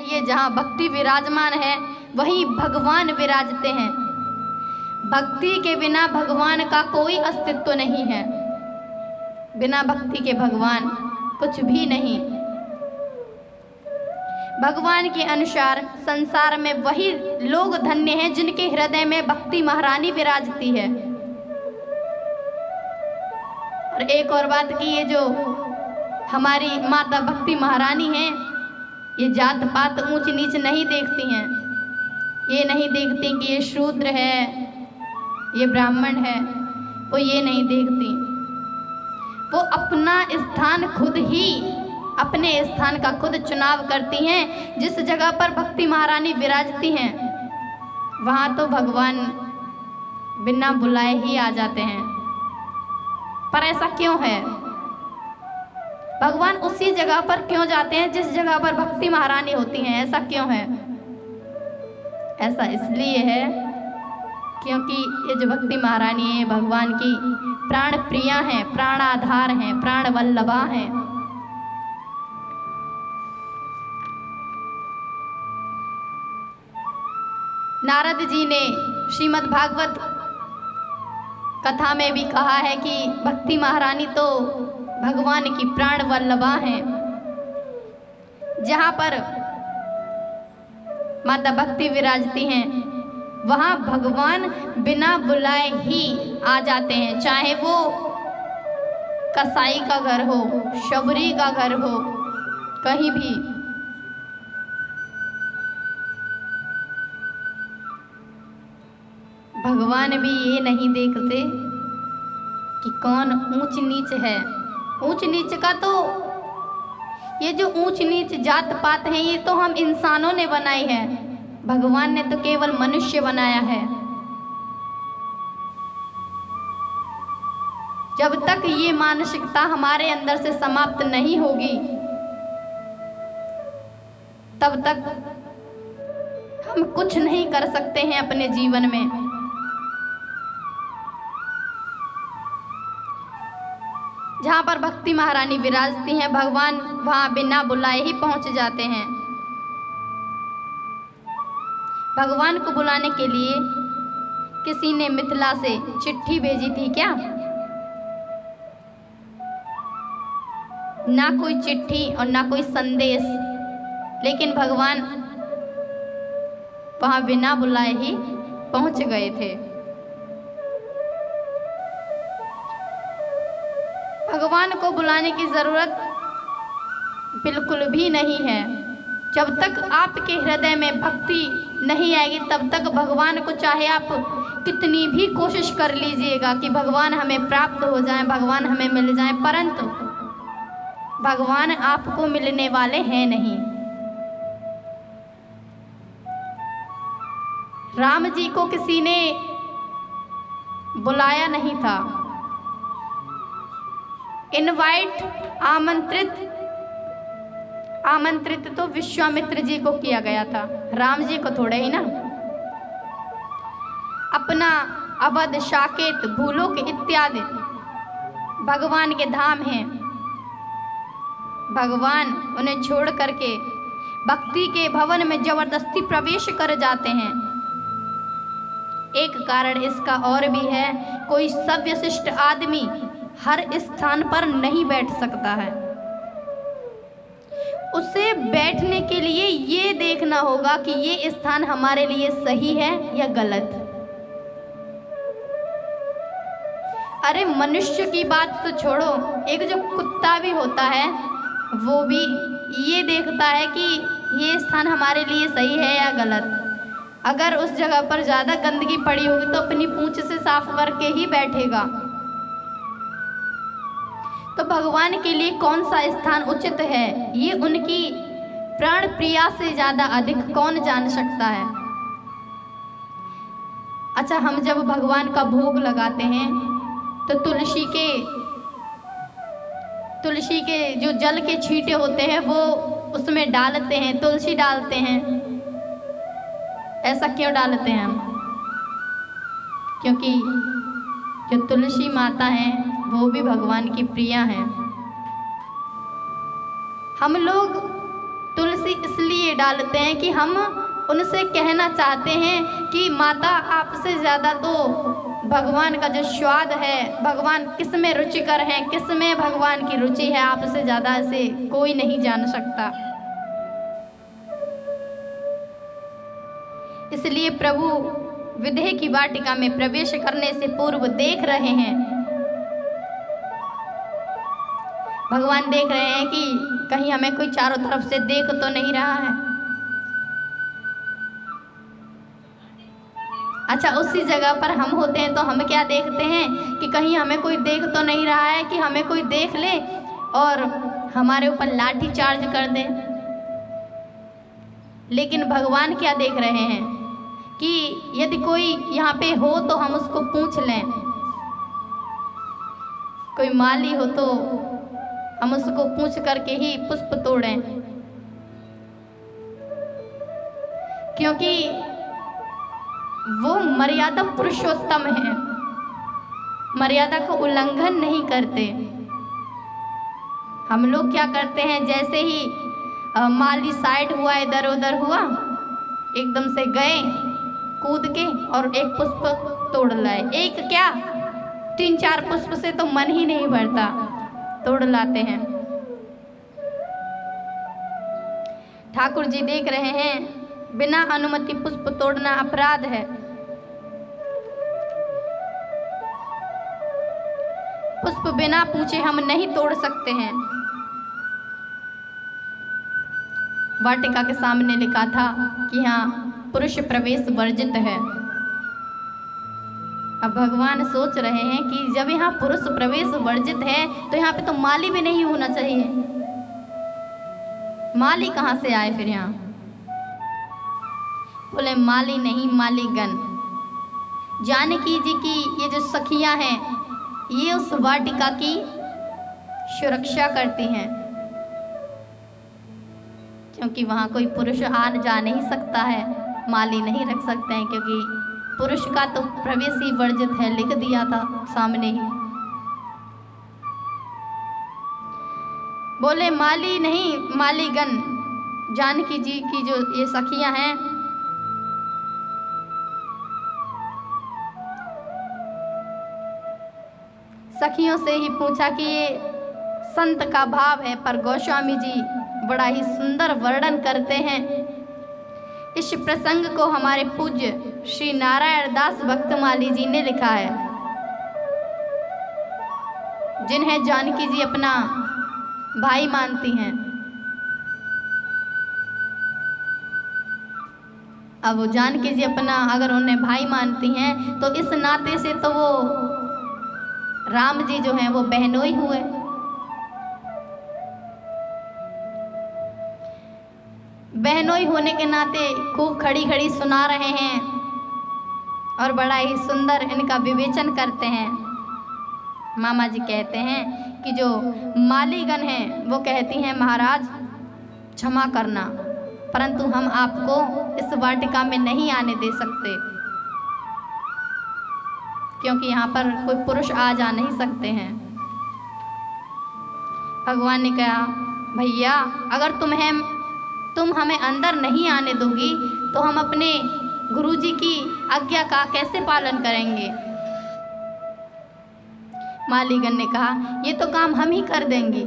ये जहाँ भक्ति विराजमान है वहीं भगवान विराजते हैं। भक्ति के बिना भगवान का कोई अस्तित्व नहीं है। बिना भक्ति के भगवान कुछ भी नहीं। भगवान के अनुसार संसार में वही लोग धन्य हैं जिनके हृदय में भक्ति महारानी विराजती है। और एक और बात की, ये जो हमारी माता भक्ति महारानी हैं, ये जात पात ऊंच नीच नहीं देखती हैं। ये नहीं देखती कि ये शूद्र है, ये ब्राह्मण है, वो ये नहीं देखती। वो अपना स्थान खुद ही, अपने स्थान का खुद चुनाव करती हैं। जिस जगह पर भक्ति महारानी विराजती हैं वहाँ तो भगवान बिना बुलाए ही आ जाते हैं। पर ऐसा क्यों है? भगवान उसी जगह पर क्यों जाते हैं जिस जगह पर भक्ति महारानी होती हैं? ऐसा क्यों है? ऐसा इसलिए है क्योंकि ये जो भक्ति महारानी है भगवान की प्राण प्रिया हैं, प्राणाधार हैं, प्राण वल्लभा हैं। नारद जी ने श्रीमद् भागवत कथा में भी कहा है कि भक्ति महारानी तो भगवान की प्राण वल्लभा हैं। जहाँ पर माता भक्ति विराजती हैं वहाँ भगवान बिना बुलाए ही आ जाते हैं। चाहे वो कसाई का घर हो, शबरी का घर हो, कहीं भी। भगवान भी ये नहीं देखते कि कौन ऊंच नीच है। ऊंच नीच का तो, ये जो ऊंच नीच जात पात है ये तो हम इंसानों ने बनाई है। भगवान ने तो केवल मनुष्य बनाया है। जब तक ये मानसिकता हमारे अंदर से समाप्त नहीं होगी तब तक हम कुछ नहीं कर सकते हैं अपने जीवन में। जहाँ पर भक्ति महारानी विराजती हैं भगवान वहाँ बिना बुलाए ही पहुँच जाते हैं। भगवान को बुलाने के लिए किसी ने मिथिला से चिट्ठी भेजी थी क्या? ना कोई चिट्ठी और ना कोई संदेश, लेकिन भगवान वहाँ बिना बुलाए ही पहुँच गए थे। भगवान को बुलाने की ज़रूरत बिल्कुल भी नहीं है। जब तक आपके हृदय में भक्ति नहीं आएगी तब तक भगवान को चाहे आप कितनी भी कोशिश कर लीजिएगा कि भगवान हमें प्राप्त हो जाए, भगवान हमें मिल जाए, परंतु भगवान आपको मिलने वाले हैं नहीं। राम जी को किसी ने बुलाया नहीं था। इनवाइट, आमंत्रित तो विश्वामित्र जी को किया गया था, राम जी को थोड़े ही ना। अपना अवध, साकेत, भूलोक इत्यादि भगवान के धाम हैं। भगवान उन्हें छोड़ करके भक्ति के भवन में जबरदस्ती प्रवेश कर जाते हैं। एक कारण इसका और भी है, कोई सव्यशिष्ट आदमी हर स्थान पर नहीं बैठ सकता है। उसे बैठने के लिए ये देखना होगा कि ये स्थान हमारे लिए सही है या गलत। अरे मनुष्य की बात तो छोड़ो, एक जो कुत्ता भी होता है वो भी ये देखता है कि ये स्थान हमारे लिए सही है या गलत। अगर उस जगह पर ज़्यादा गंदगी पड़ी होगी तो अपनी पूंछ से साफ करके ही बैठेगा। तो भगवान के लिए कौन सा स्थान उचित है ये उनकी प्राण प्रिया से ज़्यादा अधिक कौन जान सकता है। अच्छा, हम जब भगवान का भोग लगाते हैं तो तुलसी के जो जल के छींटे होते हैं वो उसमें डालते हैं, तुलसी डालते हैं। ऐसा क्यों डालते हैं हम? क्योंकि जो तुलसी माता हैं वो भी भगवान की प्रिया हैं। हम लोग तुलसी तुलसी इसलिए डालते हैं कि हम उनसे कहना चाहते हैं कि माता आपसे ज़्यादा तो भगवान का जो स्वाद है, भगवान किस में रुचिकर है, किस में भगवान की रुचि है, आपसे ज़्यादा इसे कोई नहीं जान सकता। इसलिए प्रभु विदेह की वाटिका में प्रवेश करने से पूर्व देख रहे हैं, भगवान देख रहे हैं कि कहीं हमें कोई चारों तरफ से देख तो नहीं रहा है। अच्छा, उसी जगह पर हम होते हैं तो हम क्या देखते हैं कि कहीं हमें कोई देख तो नहीं रहा है कि हमें कोई देख ले और हमारे ऊपर लाठी चार्ज कर दे। लेकिन भगवान क्या देख रहे हैं कि यदि कोई यहाँ पे हो तो हम उसको पूछ लें, कोई माली हो तो हम उसको पूछ करके ही पुष्प तोड़ें, क्योंकि वो मर्यादा पुरुषोत्तम है, मर्यादा को उल्लंघन नहीं करते। हम लोग क्या करते हैं, जैसे ही माली साइड हुआ, इधर उधर हुआ, एकदम से गए कूद के और एक पुष्प तोड़ लाए। एक क्या 3-4 पुष्प से तो मन ही नहीं भरता, तोड़ लाते हैं। ठाकुर जी देख रहे हैं बिना अनुमति पुष्प तोड़ना अपराध है। पुष्प बिना पूछे हम नहीं तोड़ सकते हैं। वाटिका के सामने लिखा था कि यहाँ पुरुष प्रवेश वर्जित है। अब भगवान सोच रहे हैं कि जब यहाँ पुरुष प्रवेश वर्जित है तो यहाँ पे तो माली भी नहीं होना चाहिए। माली कहाँ से आए फिर यहाँ? बोले माली नहीं, मालीगण। जानकी जी की ये जो सखियां हैं, ये उस वाटिका की सुरक्षा करती हैं, क्योंकि वहाँ कोई पुरुष आ जा नहीं सकता है, माली नहीं रख सकते हैं, क्योंकि पुरुष का तो प्रवेश ही वर्जित है, लिख दिया था सामने ही। बोले माली नहीं, मालीगण। जानकी जी की जो ये सखियां हैं, सखियों से ही पूछा कि ये संत का भाव है, पर गोस्वामी जी बड़ा ही सुंदर वर्णन करते हैं। इस प्रसंग को हमारे पूज्य श्री नारायण दास भक्तमाली जी ने लिखा है, जिन्हें जानकी जी अपना भाई मानती हैं। अब वो जानकी जी अपना अगर उन्हें भाई मानती हैं तो इस नाते से तो वो राम जी जो हैं वो बहनोई हुए। बहनोई होने के नाते खूब खड़ी खड़ी सुना रहे हैं और बड़ा ही सुंदर इनका विवेचन करते हैं। मामा जी कहते हैं कि जो मालीगण हैं वो कहती हैं, महाराज क्षमा करना, परंतु हम आपको इस वाटिका में नहीं आने दे सकते, क्योंकि यहाँ पर कोई पुरुष आ जा नहीं सकते हैं। भगवान ने कहा, भैया अगर तुम हमें अंदर नहीं आने दोगी तो हम अपने गुरुजी की आज्ञा का कैसे पालन करेंगे? मालीगण ने कहा, ये तो काम हम ही कर देंगे।